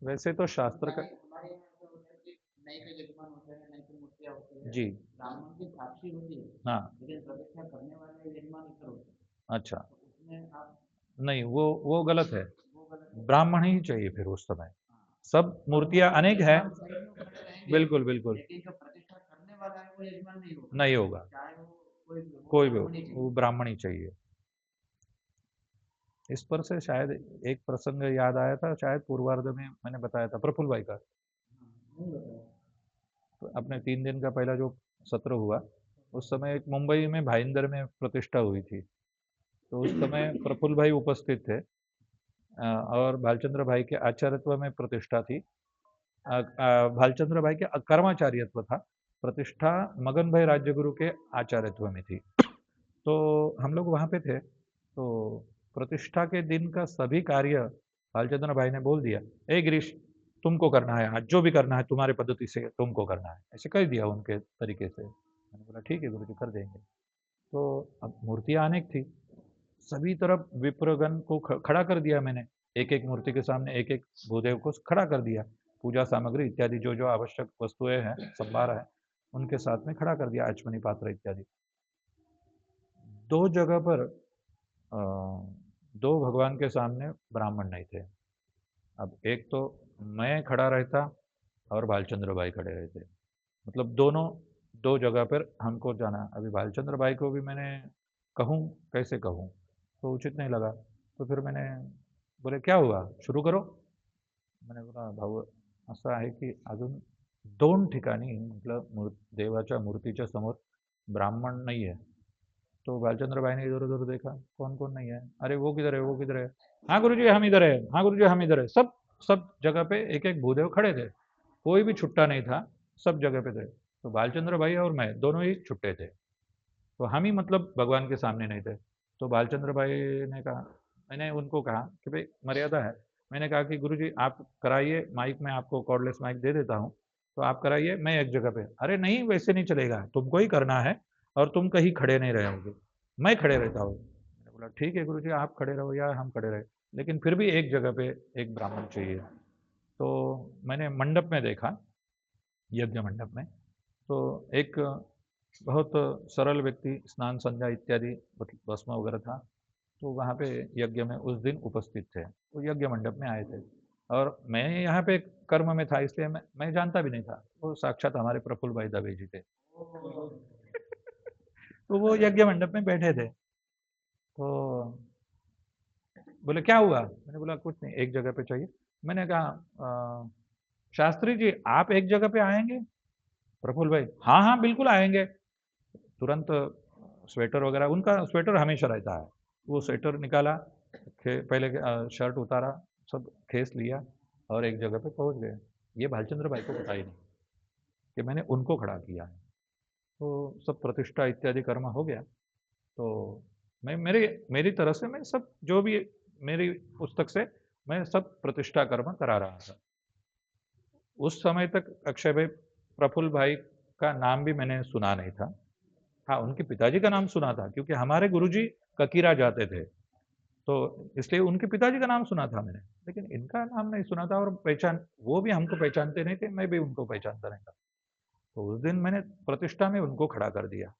वैसे तो शास्त्र का। हमारे यहाँ तो होता है कि नए के यजमान होते हैं, नए की मूर्तियाँ होती है, जी। ब्राह्मण की साक्षी होती है, हाँ। लेकिन प्रतिष्ठा करने वाले यजमान इतर होते हैं। अच्छा। तो उसमें आप नहीं, वो गलत है। वो गलत है। ब्राह्मण ही चाहिए फिर उस समय। हाँ, सब और वो मूर्तियां अनेक है। यजमान साइड में खड़े रहेंगे, बिल्कुल बिल्कुल। लेकिन जो प्रतिष्ठा करने वाला है वो यजमान नहीं होगा, नहीं होगा। चाहे वो वो कोई भी हो, ब्राह्मण ही वो चाहिए। ब्राह्मण ही चाहिए। इस पर से शायद एक प्रसंग याद आया था, शायद पूर्वार्ध में मैंने बताया था प्रफुल्ल भाई का। हाँ, नहीं बताया। तो अपने 3 दिन का पहला जो सत्र हुआ, उस समय एक मुंबई में भाईंदर में प्रतिष्ठा हुई थी। तो उस समय प्रफुल्ल भाई उपस्थित थे। और भालचंद्र भाई के आचार्यत्व में प्रतिष्ठा थी। भालचंद्र भाई के कर्माचार्यत्व था। प्रतिष्ठा मगन भाई राज्यगुरु के आचार्यत्व में थी। तो हम लोग वहाँ पे थे। तो प्रतिष्ठा के दिन का सभी कार्य भालचंद्र भाई ने बोल दिया, ए गिरीश, तुमको करना है आज, जो भी करना है तुम्हारे पद्धति से तुमको करना है, ऐसे कह दिया उनके तरीके से। मैंने बोला ठीक है गुरु जी, कर देंगे। तो अब मूर्तियाँ अनेक थी, सभी तरफ विप्रगण को खड़ा कर दिया मैंने। एक एक मूर्ति के सामने एक एक भूदेव को खड़ा कर दिया। पूजा सामग्री इत्यादि जो जो आवश्यक वस्तुएं हैं, संभार है, उनके साथ में खड़ा कर दिया, अचमनी पात्र इत्यादि। दो जगह पर दो भगवान के सामने ब्राह्मण नहीं थे। अब एक तो मैं खड़ा रहता और भालचंद्र भाई खड़े रहते, मतलब दोनों दो जगह पर हमको जाना। अभी भालचंद्र भाई को भी मैंने कहूँ, कैसे कहूँ, तो उचित नहीं लगा। तो फिर मैंने बोले क्या हुआ, शुरू करो। मैंने बोला भाऊ, असं आहे की अजून दोन ठिकाणी म्हटलं देवाच्या मूर्तीच्या समोर ब्राह्मण नहीं है। तो भालचंद्र भाई ने इधर उधर देखा, कौन कौन नहीं है, अरे वो किधर है, वो किधर है, हाँ गुरुजी हम इधर है, हाँ गुरुजी हम इधर है। सब सब जगह पे एक एक भूदेव खड़े थे, कोई भी छुट्टा नहीं था, सब जगह पे थे। तो भालचंद्र भाई और मैं दोनों ही छुट्टे थे, तो हम ही मतलब भगवान के सामने नहीं थे। तो भालचंद्र भाई ने कहा, मैंने उनको कहा कि भाई मर्यादा है। मैंने कहा कि गुरुजी आप कराइए, माइक में आपको कॉर्डलेस माइक दे देता हूँ, तो आप कराइए, मैं एक जगह पे। अरे नहीं, वैसे नहीं चलेगा, तुमको ही करना है, और तुम कहीं खड़े नहीं रहोगे, मैं खड़े रहता हूँ। मैंने बोला ठीक है गुरुजी, आप खड़े रहो या हम खड़े रहे, लेकिन फिर भी एक जगह पे एक ब्राह्मण चाहिए। तो मैंने मंडप में देखा, यज्ञ मंडप में, तो एक बहुत सरल व्यक्ति, स्नान संध्या इत्यादि भस्म वगैरह था, तो वहाँ पे यज्ञ में उस दिन उपस्थित थे, तो यज्ञ मंडप में आए थे। और मैं यहाँ पे कर्म में था, इसलिए मैं जानता भी नहीं था, वो साक्षात हमारे प्रफुल्ल भाई दवे जी थे। तो वो यज्ञ मंडप में बैठे थे। तो बोले क्या हुआ, मैंने बोला कुछ नहीं, एक जगह पे चाहिए। मैंने कहा शास्त्री जी आप एक जगह पे आएंगे। प्रफुल्ल भाई हाँ हाँ बिल्कुल आएंगे। तुरंत स्वेटर वगैरह, उनका स्वेटर हमेशा रहता है, वो स्वेटर निकाला, पहले शर्ट उतारा, सब खेस लिया, और एक जगह पे पहुंच गए। ये भालचंद्र भाई को पता ही नहीं कि मैंने उनको खड़ा किया है। तो सब प्रतिष्ठा इत्यादि कर्म हो गया। तो मैं मेरे मेरी तरफ से मैं सब जो भी मेरी पुस्तक से मैं सब प्रतिष्ठा कर्म करा रहा था। उस समय तक अक्षय भाई, प्रफुल्ल भाई का नाम भी मैंने सुना नहीं था। हाँ, उनके पिताजी का नाम सुना था, क्योंकि हमारे गुरुजी ककीरा जाते थे, तो इसलिए उनके पिताजी का नाम सुना था मैंने, लेकिन इनका नाम नहीं सुना था। और पहचान, वो भी हमको पहचानते नहीं थे, मैं भी उनको पहचानता नहीं था। तो उस दिन मैंने प्रतिष्ठा में उनको खड़ा कर दिया।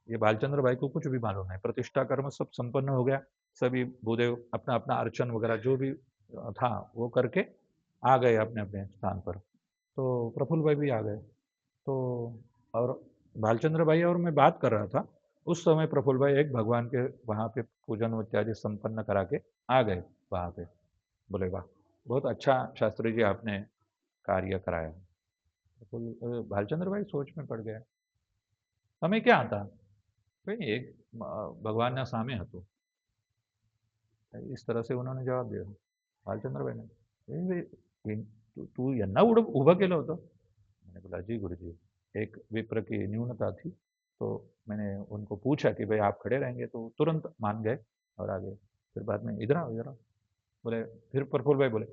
ये बालचंद्र भाई को कुछ भी मालूम नहीं, प्रतिष्ठा कर्म सब संपन्न हो गया। सभी भूदेव अपना अपना अर्चन वगैरह जो भी था वो करके आ गए अपने अपने स्थान पर। तो प्रफुल्ल भाई भी आ गए। तो और भालचंद्र भाई और मैं बात कर रहा था, उस समय प्रफुल्ल भाई एक भगवान के वहाँ पे पूजन इत्यादि संपन्न करा के आ गए वहाँ पे। बोले वाह, बहुत अच्छा शास्त्री जी आपने कार्य कराया। भालचंद्र भाई सोच में पड़ गया, हमें क्या आता, भाई एक भगवान सामे હતું, इस तरह से उन्होंने जवाब दिया। भालचंद्र भाई ने, तू यांना उभं केलं होतं। मैंने बोला जी गुरुजी, एक विप्र की न्यूनता थी, तो मैंने उनको पूछा कि भाई आप खड़े रहेंगे, तो तुरंत मान गए और आ गए। फिर बाद में इधर आओ इधर आओ, बोले, फिर प्रफुल्ल भाई बोले,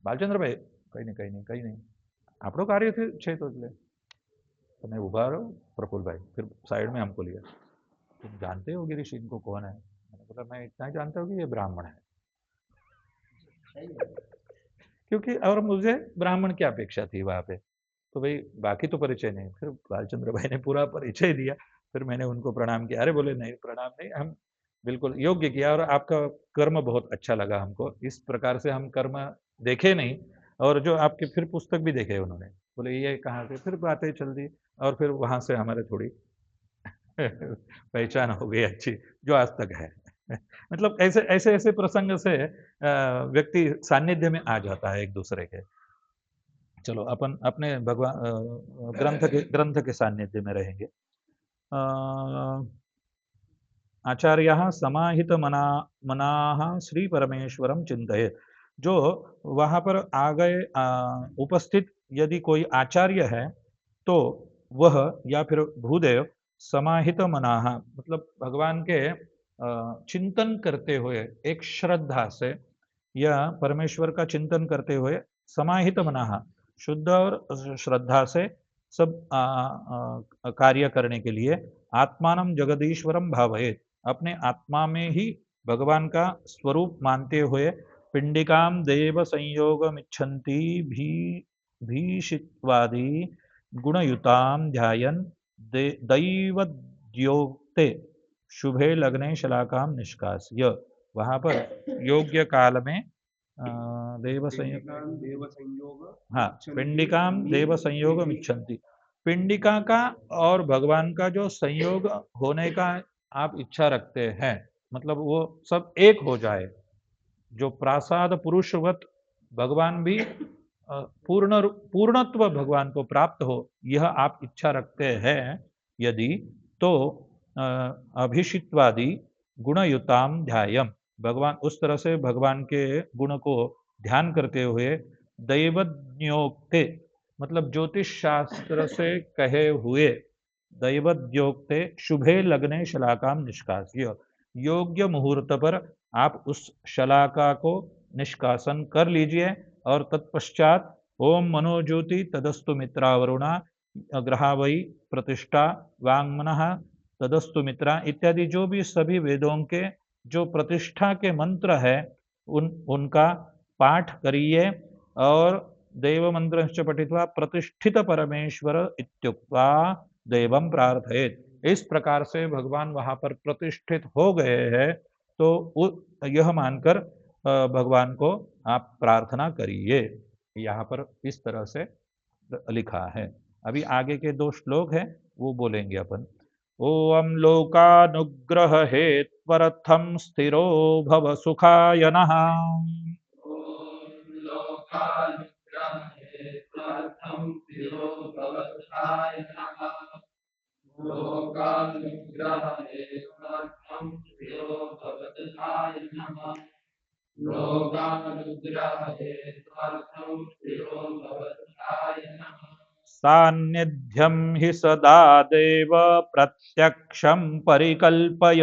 बालचंद्र भाई कहीं नहीं कहीं नहीं कहीं नहीं, આપણું કાર્ય છે તો એટલે તમે ઊભા રહો। प्रफुल्ल भाई फिर साइड में हमको लिया, तुम जानते हो गिरीश इनको कौन है। बोला मैं इतना ही जानता हूँ कि ये ब्राह्मण है, सही है। क्योंकि और मुझे ब्राह्मण की अपेक्षा थी वहाँ पे। तो भाई बाकी तो परिचय नहीं, फिर बालचंद्र भाई ने पूरा परिचय दिया, फिर मैंने उनको प्रणाम किया। अरे बोले नहीं प्रणाम नहीं, हम बिल्कुल योग्य किया और आपका कर्म बहुत अच्छा लगा हमको, इस प्रकार से हम कर्म देखे नहीं। और जो आपके फिर पुस्तक भी देखे उन्होंने, बोले ये कहाँ से, फिर बातें चल दी और फिर वहां से हमारे थोड़ी पहचान हो गई अच्छी, जो आज तक है। मतलब ऐसे ऐसे ऐसे प्रसंग से व्यक्ति सानिध्य में आ जाता है एक दूसरे के। चलो अपन अपने भगवान ग्रंथ के सानिध्य में रहेंगे। आचार्य समाहित मनाः श्री परमेश्वरम चिंतये। जो वहां पर आ गए उपस्थित यदि कोई आचार्य है तो वह या फिर भूदेव समाहित मनाः मतलब भगवान के चिंतन करते हुए एक श्रद्धा से या परमेश्वर का चिंतन करते हुए समाहित मनाः शुद्ध और श्रद्धा से सब कार्य करने के लिए आत्मानं जगदीश्वरम भावयेत अपने आत्मा में ही भगवान का स्वरूप मानते हुए पिंडिकाम देव संयोगमिच्छन्ति भी भीषित्वादि गुणयुताम ध्यायन दैवद्योक्ते शुभे लग्ने शलाकाम निष्कास्य। वहां पर योग्य काल में देव संयोग, पिंडिकाम देव संयोग हाँ इच्छन्ति पिंडिकाम देव संयोग इच्छन्ति, पिंडिका का और भगवान का जो संयोग होने का आप इच्छा रखते हैं, मतलब वो सब एक हो जाए, जो प्रासाद पुरुषवत भगवान भी पूर्णत्व भगवान को प्राप्त हो, यह आप इच्छा रखते हैं यदि, तो अभिषित्वादि गुणयुताम ध्यायम भगवान उस तरह से भगवान के गुण को ध्यान करते हुए दैवज्ञोक्ते मतलब ज्योतिष शास्त्र से कहे हुए दैवज्ञोक्ते शुभे लग्ने शलाकाम निष्कास्य योग्य मुहूर्त पर आप उस शलाका को निष्कासन कर लीजिए और तत्पश्चात ओम मनोज्योति तदस्तु मित्रावरुणा ग्रहावई प्रतिष्ठा वांगमनः तदस्तु मित्रा इत्यादि जो भी सभी वेदों के जो प्रतिष्ठा के मंत्र है उनका पाठ करिए और देव मंत्र पठित्वा प्रतिष्ठित परमेश्वर इत्युक्त्वा देवम प्रार्थयेत। इस प्रकार से भगवान वहां पर प्रतिष्ठित हो गए हैं, तो यह मानकर भगवान को आप प्रार्थना करिए। यहाँ पर इस तरह से लिखा है। अभी आगे के 2 श्लोक हैं वो बोलेंगे अपन। ओम लोकानुग्रह हेत्वर्थम स्थिरो भव सुखाय नः। सान्निध्यं हि सदा देव प्रत्यक्षं परिकल्पय।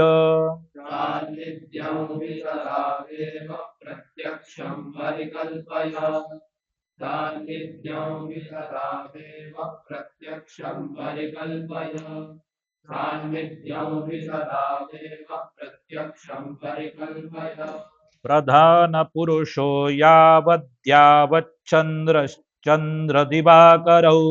प्रधान पुरुषो यावद्यावच्चन्द्रश्चन्द्रदिवाकरौ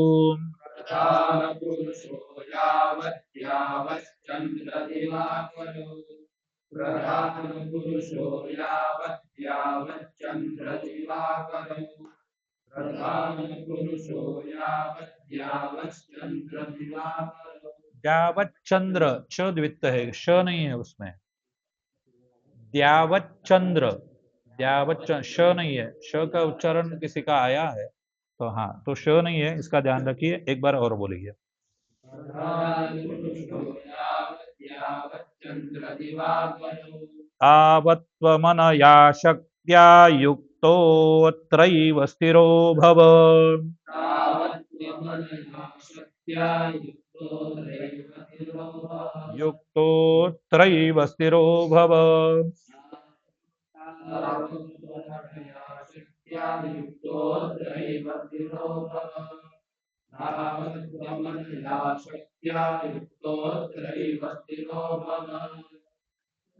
यावच्चंद्र च द्वित्व है, श नहीं है उसमें। द्यावच्चंद्र, द्यावच्चंद्र श नहीं है, श का उच्चारण किसी का आया है तो हाँ, तो श नहीं है, इसका ध्यान रखिए। एक बार और बोलिए। तावत्त्वमनया शक्त्या युक्तोऽत्रैव स्थिरो भव। युक्तोऽत्रैव स्थिरो भव।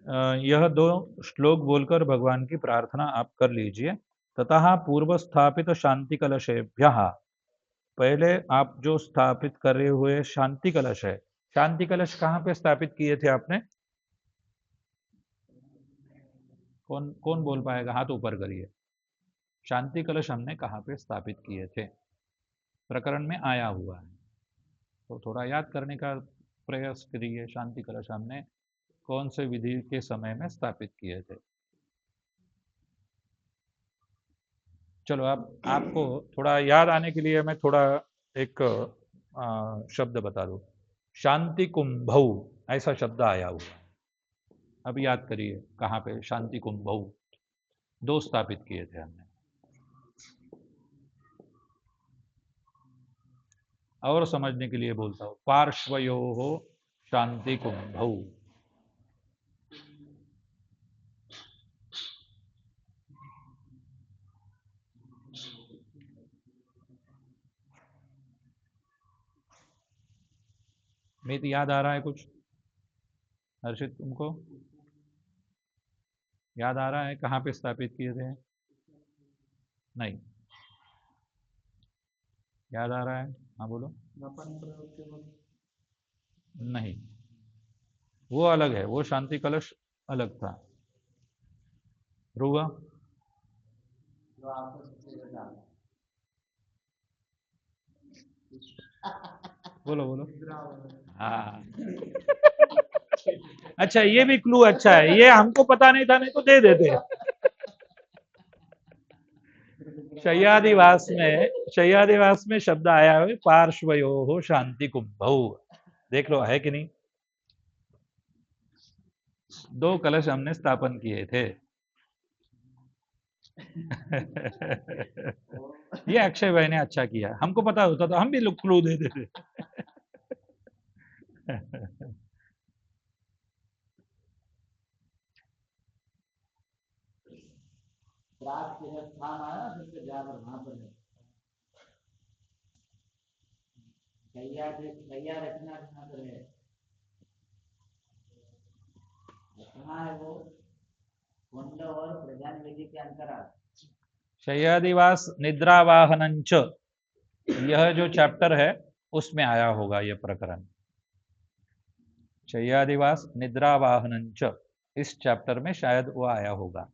यह दो श्लोक बोलकर भगवान की प्रार्थना आप कर लीजिए। ततः पूर्व स्थापित शांति कलशेभ्यः, पहले आप जो स्थापित करे हुए शांति कलश है, शांति कलश कहाँ पे स्थापित किए थे आपने? कौन कौन बोल पाएगा? हाथ ऊपर करिए। शांति कलश हमने कहाँ पे स्थापित किए थे? प्रकरण में आया हुआ है, तो थोड़ा याद करने का प्रयास करिए। शांति कलश हमने कौन से विधि के समय में स्थापित किए थे? चलो आपको थोड़ा याद आने के लिए मैं थोड़ा एक शब्द बता दूं। शांति कुंभौ ऐसा शब्द आया हुआ है। अब याद करिए कहाँ पे शांति कुंभौ दो स्थापित किए थे हमने। और समझने के लिए बोलता हूं, पार्श्वयोः शांति कुंभौ। मित याद आ रहा है कुछ? हर्षित तुमको याद आ रहा है कहाँ पे स्थापित किए थे? नहीं याद आ रहा है? हाँ बोलो। नहीं, वो अलग है, वो शांति कलश अलग था। ध्रुव बोलो बोलो। हाँ अच्छा, ये भी क्लू अच्छा है, ये हमको पता नहीं था, नहीं तो दे देते। शय्यादिवास में शब्द आया है पार्श्वयोः शांति कुंभौ। देख लो है कि नहीं? दो कलश हमने स्थापन किए थे। ये अक्षय भाई ने अच्छा किया, हमको पता होता तो हम भी लोग क्लू दे देते। रात के जब स्थान आया फिर से जाकर वहां पर है भैया रचना कहाँ पर है, कहाँ है वो? कुंड और प्रधान वेदी के अंतराल। शय्यादिवास निद्रावाहनंच, यह जो चैप्टर है उसमें आया होगा यह प्रकरण। शय्यादिवास निद्रावाहनंच, इस चैप्टर में शायद वो आया होगा।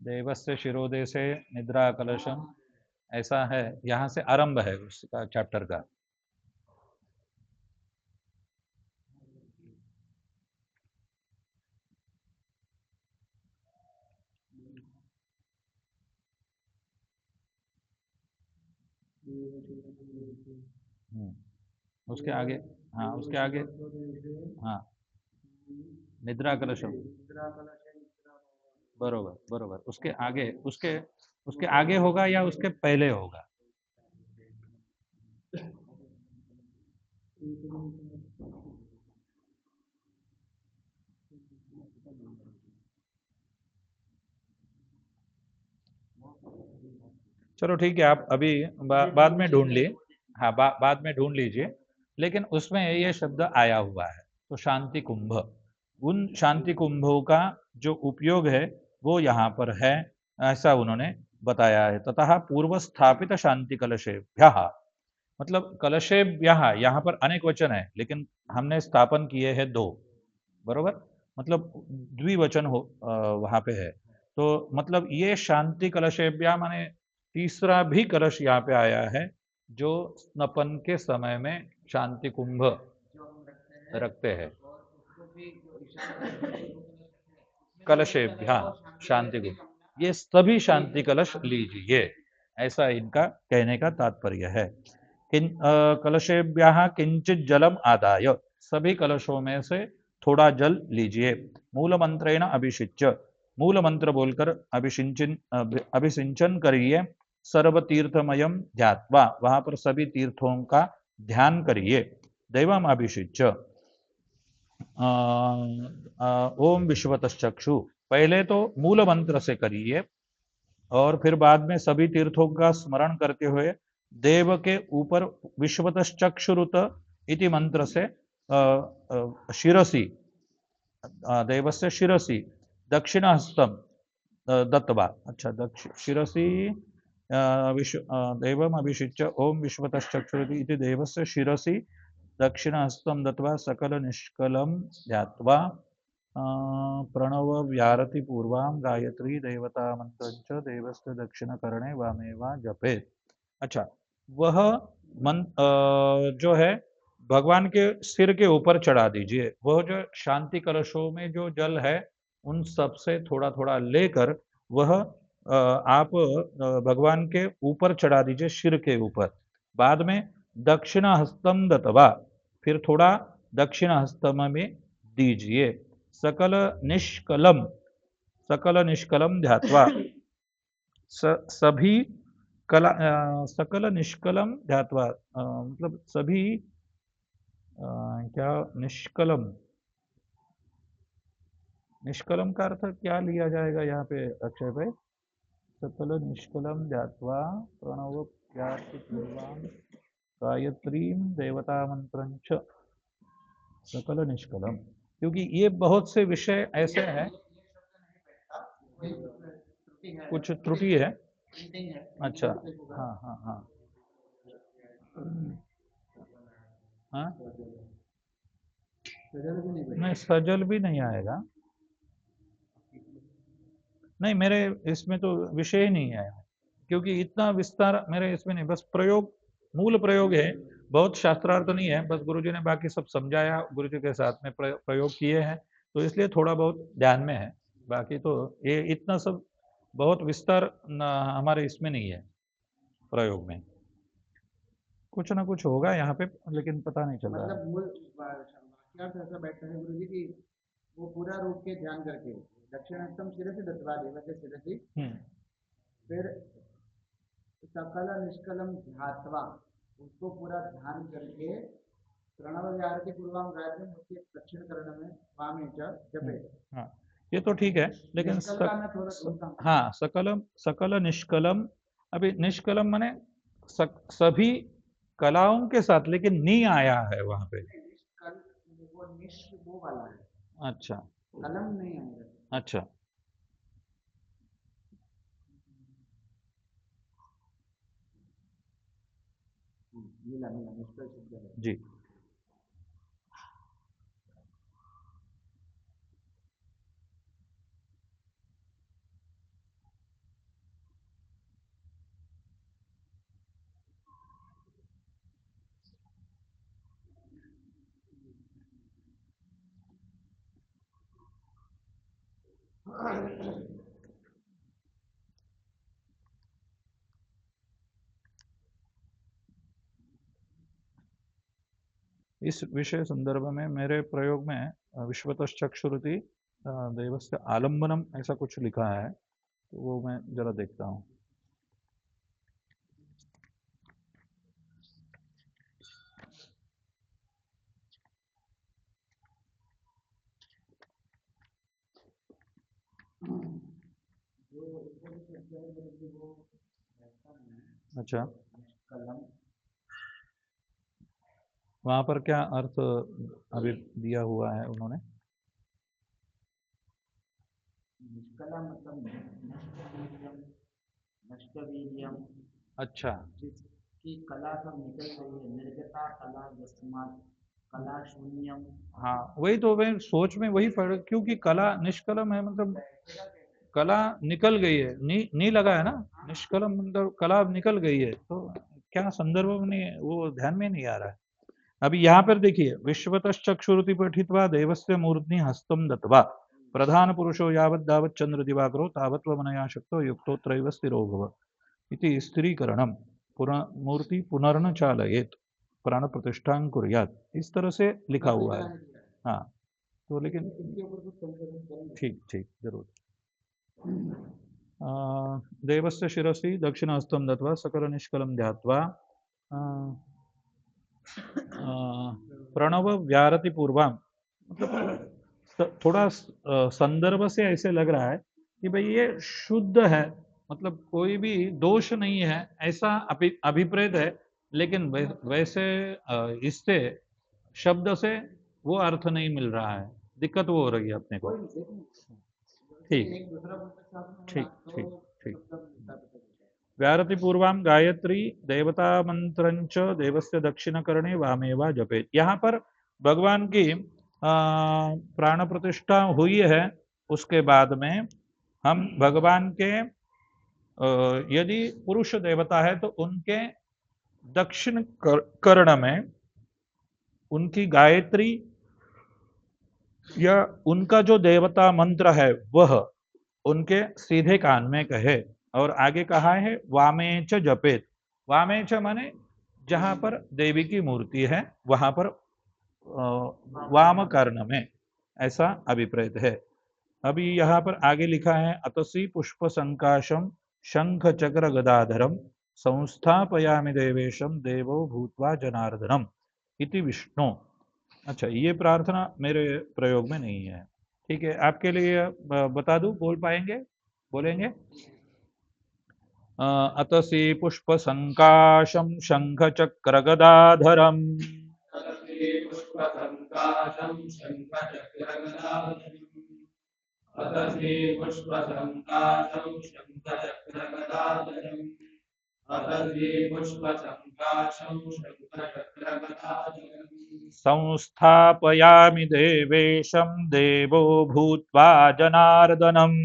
देवस्य शिरोदे से निद्रा कलशम, ऐसा है, यहाँ से आरंभ है उसका चैप्टर का। उसके आगे, हाँ उसके आगे, हाँ निद्रा कलशम, बरोबर बरोबर। उसके आगे, उसके आगे होगा या उसके पहले होगा? चलो ठीक है, आप अभी बाद में ढूंढ लिए। हाँ बाद में ढूंढ लीजिए, लेकिन उसमें ये शब्द आया हुआ है। तो शांति कुंभ, उन शांति कुंभों का जो उपयोग है वो यहाँ पर है, ऐसा उन्होंने बताया है। तथा पूर्व स्थापित शांति कलशेभ्यः, मतलब कलशेभ्यः यहाँ पर अनेक वचन है, लेकिन हमने स्थापन किए हैं दो, बरोबर, मतलब द्विवचन हो वहां पे है। तो मतलब ये शांति कलशेभ्या माने तीसरा भी कलश यहाँ पे आया है, जो स्नपन के समय में शांति कुंभ रखते हैं। कलशेभ्या शांति कुंभ, ये सभी शांति कलश लीजिए, ऐसा इनका कहने का तात्पर्य है। कलशेभ्यः किंचित जलम आदाय, सभी कलशों में से थोड़ा जल लीजिए। मूल मंत्रेण अभिषिच्य, मूल मंत्र बोलकर अभिसिंचन करिए। सर्व तीर्थमयम ध्यात्वा, वहां पर सभी तीर्थों का ध्यान करिए। दैवम अभिषिच्य, ओम विश्वतश्चक्षु पहले तो मूल मंत्र से करिए और फिर बाद में सभी तीर्थों का स्मरण करते हुए देव के ऊपर विश्वतश्चक्षुरुत इति मंत्र से शिरसि देवस्य शिरसि दक्षिणहस्तम दत्तवा। अच्छा, शिरसि देवम अभिषिच्य ओम विश्वतश्चक्षुरुति इति देवस्य शिरसि दक्षिणहस्तं दत्वा सकल निष्कलं ध्यात्वा प्रणव व्यारति पूर्वां गायत्री देवता मंत्रञ्च देवस्य दक्षिणकर्णे वामेवा जपेत। अच्छा, वह जो है भगवान के सिर के ऊपर चढ़ा दीजिए। वह जो शांति कलशों में जो जल है उन सब से थोड़ा थोड़ा लेकर वह आप भगवान के ऊपर चढ़ा दीजिए, सिर के ऊपर। बाद में दक्षिण हस्तम दत्वा, फिर थोड़ा दक्षिण हस्तम में दीजिए। सकल निष्कलम ध्यात्वा, सभी कला सकल निष्कलम ध्यात्वा मतलब सभी क्या निष्कलम, निष्कलम का अर्थ क्या लिया जाएगा यहाँ पे अक्षय भाई? सकल निष्कलम ध्यात्वा प्रणव पूर्वां गायत्रीं देवता मंत्रंच सकल निष्कलम, क्योंकि ये बहुत से विषय ऐसे हैं, कुछ त्रुटि है। अच्छा, हाँ हाँ हाँ हाँ, नहीं सजल भी नहीं आएगा। नहीं, मेरे इसमें तो विषय ही नहीं है, क्योंकि इतना विस्तार मेरे इसमें नहीं, बस प्रयोग, मूल प्रयोग है, बहुत शास्त्रार्थ नहीं है। बस गुरुजी ने बाकी सब समझाया, गुरुजी के साथ में प्रयोग किए हैं, तो इसलिए थोड़ा बहुत ध्यान में है। बाकी तो ये इतना सब बहुत विस्तार हमारे इसमें नहीं है प्रयोग में। कुछ ना कुछ होगा यहाँ पे, लेकिन पता नहीं चल रहा है। मतलब मूल वाक्यार्थ ऐसा बैठता है गुरुजी की वो पूरा रूप के ध्यान करके दक्षिणास्तम शिरसि दत्वा देवस्य शिरसि, फिर सकल निष्कलम ध्यात्वा, उसको पूरा ध्यान करके प्रणव व्याहृति पूर्वाम गायत्री उसके दक्षिण कर्ण में वामे च जपे। हाँ, ये तो ठीक है, लेकिन हाँ, सकल निष्कलम, अभी निष्कलम माने सभी कलाओं के साथ, लेकिन नी आया है वहां पे। वो निश वो वाला है। अच्छा, कलम नहीं आएगा। अच्छा, मिला मिला निष्कल शब्द है जी। इस विषय संदर्भ में मेरे प्रयोग में विश्वतश्चक्षुरुति देवस्य आलम्बनम ऐसा कुछ लिखा है, तो वो मैं जरा देखता हूँ। अच्छा, वहां पर क्या अर्थ अभी दिया हुआ है उन्होंने? अच्छा, जिसकी कला सब निकल गई है, निर्गता कला यस्मात् कला शून्यम। हाँ वही तो मैं सोच में वही पढ़, क्योंकि कला निष्कलम है मतलब कला निकल गई है, नी लगा है ना, निष्कलम मतलब कला निकल गई है, तो क्या संदर्भ में नहीं, वो ध्यान में नहीं आ रहा है। अभी यहाँ पर देखिए, विश्वतश्चक्षुरुति पठित्वा देवस्य मूर्ध्नि हस्तम दत्वा प्रधान पुरुषो यावत् दावत् चंद्र दिवाकरो तावत्वमनया शक्तो युक्तो त्रैव स्थिरो भव इति स्त्रीकरणम मूर्ति पुनर्न चालयेत प्राण प्रतिष्ठां कुर्यात्, इस तरह से लिखा हुआ है। हाँ, तो लेकिन ठीक ठीक जरूर। देवस्य शिरसि दक्षिणहस्तं दत्वा सकल निष्कलं ध्यात्वा प्रणव व्यारति पूर्वां मतलब थोड़ा संदर्भ से ऐसे लग रहा है कि भाई ये शुद्ध है, मतलब कोई भी दोष नहीं है, ऐसा अभिप्रेत है। लेकिन वैसे इससे शब्द से वो अर्थ नहीं मिल रहा है, दिक्कत वो हो रही है अपने को। ठीक एक दूसरा पुस्तक साथ में ठीक होना ठीक तो ठीक। शब्द मिलता पता चलता है। व्यारति पूर्वाम गायत्री देवता मंत्रंच देवस्य दक्षिणकर्णे वामेवा जपेत। यहाँ पर भगवान की प्राण प्रतिष्ठा हुई है, उसके बाद में हम भगवान के यदि पुरुष देवता है तो उनके दक्षिण कर्ण में उनकी गायत्री या उनका जो देवता मंत्र है वह उनके सीधे कान में कहे। और आगे कहा है वामेच जपेत। वामेच माने जहां पर देवी की मूर्ति है वहां पर वाम कर्ण में, ऐसा अभिप्रेत है। अभी यहाँ पर आगे लिखा है अतसी पुष्प संकाशम शंख चक्र गदाधरम संस्थापयामि देवेशम देवो भूत्वा जनार्दनम इति विष्णु। अच्छा, ये प्रार्थना मेरे प्रयोग में नहीं है। ठीक है, आपके लिए बता दूं, बोल पाएंगे, बोलेंगे। अतसी पुष्प संकाशम शंख चक्र गदाधरम अतसी पुष्पसङ्काशं शङ्खचक्रगदाधरम् अतसी पुष्पसङ्काशं शङ्खचक्रगदाधरम् संस्थापयामि देवेशं देवो भूत्वा जनार्दनम्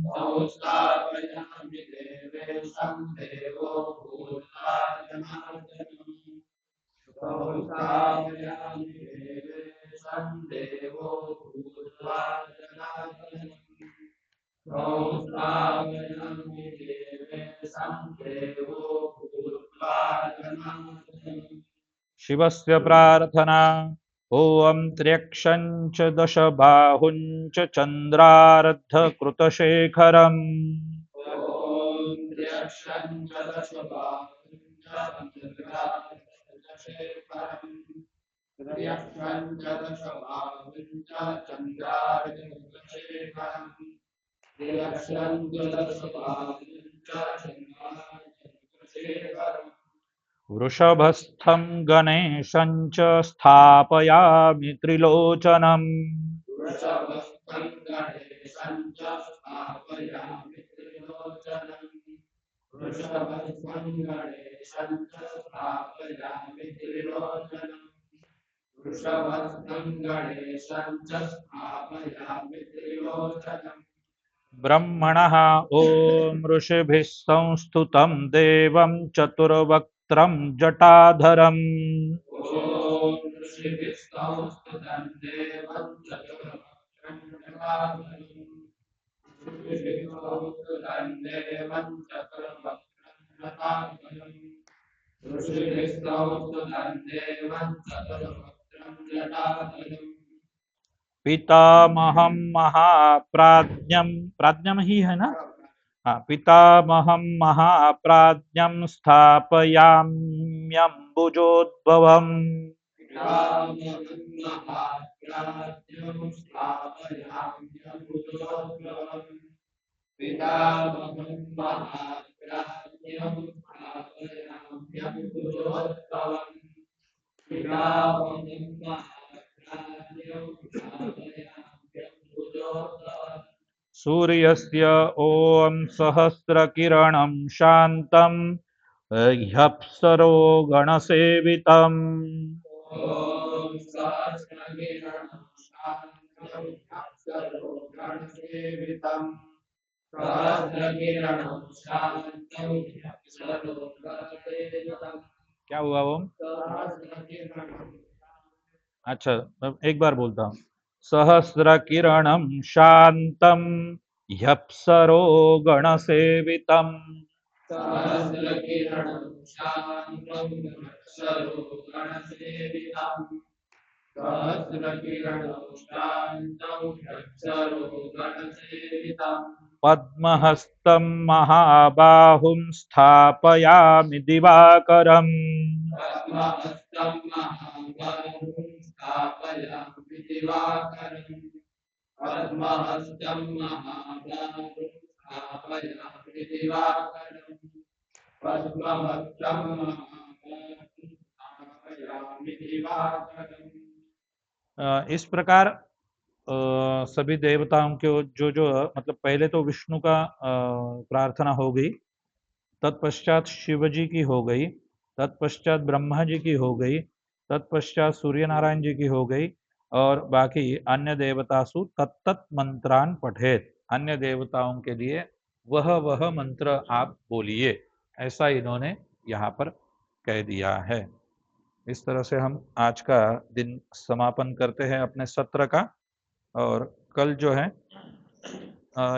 संस्थापयामि देवेशं देवो भूत्वा जनार्दनम् संस्थापयामि देवेशं देवो भूत्वा जनार्दनम् संस्थापयामि देवेशं देवो भूत्वा जनार्दनम्। शिवस्य प्रार्थना ओम त्र्यक्षं च दशबाहुं च चन्द्रार्धकृतशेखरम् ॐ त्र्यक्षं च दशबाहुं च चन्द्रार्धकृतशेखरम् त्र्यक्षं च दशबाहुं च चन्द्रार्धकृतशेखरम् त्र्यक्षं च दशबाहुं च चन्द्रार्धकृतशेखरम् वृषभस्थं गणेशं च स्थापयामि त्रिलोचनम् वृषभस्थं गणेशं च स्थापयामि त्रिलोचनम् वृषभस्थं गणेशं च स्थापयामि त्रिलोचनम् वृषभस्थं गणेशं च स्थापयामि त्रिलोचनम्। ब्रह्मणः ॐ ऋषिभिः संस्तुतं देवं चतुर्वक्त्रं जटाधरम् ॐ ऋषिभिः संस्तुतं देवं चतुर्वक्त्रं जटाधरम् ऋषिभिः संस्तुतं देवं चतुर्वक्त्रं जटाधरम् ऋषिभिः संस्तुतं देवं चतुर्वक्त्रं जटाधरम्। पितामहं महाप्राज्ञं, प्राज्ञम ही है ना, हाँ, पितामहं महाप्राज्ञं स्थापयाम्यम्बुजोद्भवम् पितामहं महाप्राज्ञं स्थापयाम्यम्बुजोद्भवम् पितामहं महाप्राज्ञं स्थापयाम्यम्बुजोद्भवम् पितामहं महाप्राज्ञं स्थापयाम्यम्बुजोद्भवम्। सूर्यस्य ॐ सहस्रकिरणं शान्तं ह्यप्सरो गणसेवितम् ॐ सहस्रकिरणं शान्तं अप्सरो गणसेवितम् सहस्रकिरणं शान्तं अप्सरो गणसेवितम्। क्या हुआ ओम? सहस्रकिरणं अच्छा, मैं एक बार बोलता हूँ। सहस्रकिरणं शान्तं ह्यप्सरो गणसेवितम् सहस्रकिरणं शान्तं अप्सरो गणसेवितम् सहस्रकिरणं शान्तं अप्सरो गणसेवितम्। पद्महस्तं महाबाहुं स्थापयामि दिवाकरम् पद्महस्तं महाबाहुं स्थापयामि दिवाकरम् पद्महस्तं महाबाहुं स्थापयामि दिवाकरम् पद्महस्तं महाबाहुं स्थापयामि दिवाकरम्। इस प्रकार सभी देवताओं के जो जो मतलब पहले तो विष्णु का प्रार्थना हो गई, तत्पश्चात शिव जी की हो गई, तत्पश्चात ब्रह्मा जी की हो गई, तत्पश्चात सूर्य नारायण जी की हो गई, और बाकी अन्य देवतासु तत्त मंत्रान पठेत, अन्य देवताओं के लिए वह मंत्र आप बोलिए, ऐसा इन्होंने यहाँ पर कह दिया है। इस तरह से हम आज का दिन समापन करते हैं अपने सत्र का, और कल जो है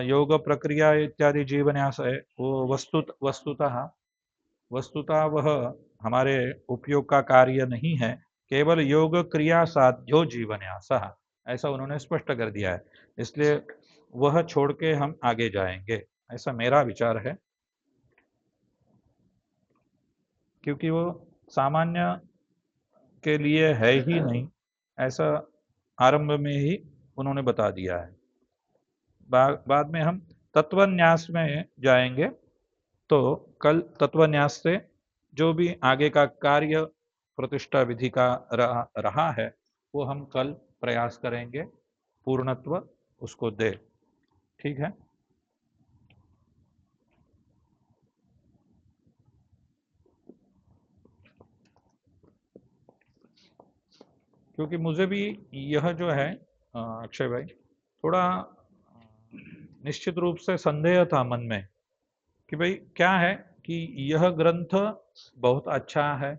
योग प्रक्रिया इत्यादि जीवन्यास है, वो वस्तुतः वह हमारे उपयोग का कार्य नहीं है, केवल योग क्रिया साध्यो जीवन्यास, ऐसा उन्होंने स्पष्ट कर दिया है। इसलिए वह छोड़ के हम आगे जाएंगे, ऐसा मेरा विचार है, क्योंकि वो सामान्य के लिए है ही नहीं, ऐसा आरंभ में ही उन्होंने बता दिया है। बाद में हम तत्वन्यास में जाएंगे, तो कल तत्वन्यास से जो भी आगे का कार्य प्रतिष्ठा विधि का रहा है, वो हम कल प्रयास करेंगे पूर्णत्व उसको दे। ठीक है। क्योंकि मुझे भी यह जो है अक्षय भाई, थोड़ा निश्चित रूप से संदेह था मन में कि भाई क्या है कि यह ग्रंथ बहुत अच्छा है,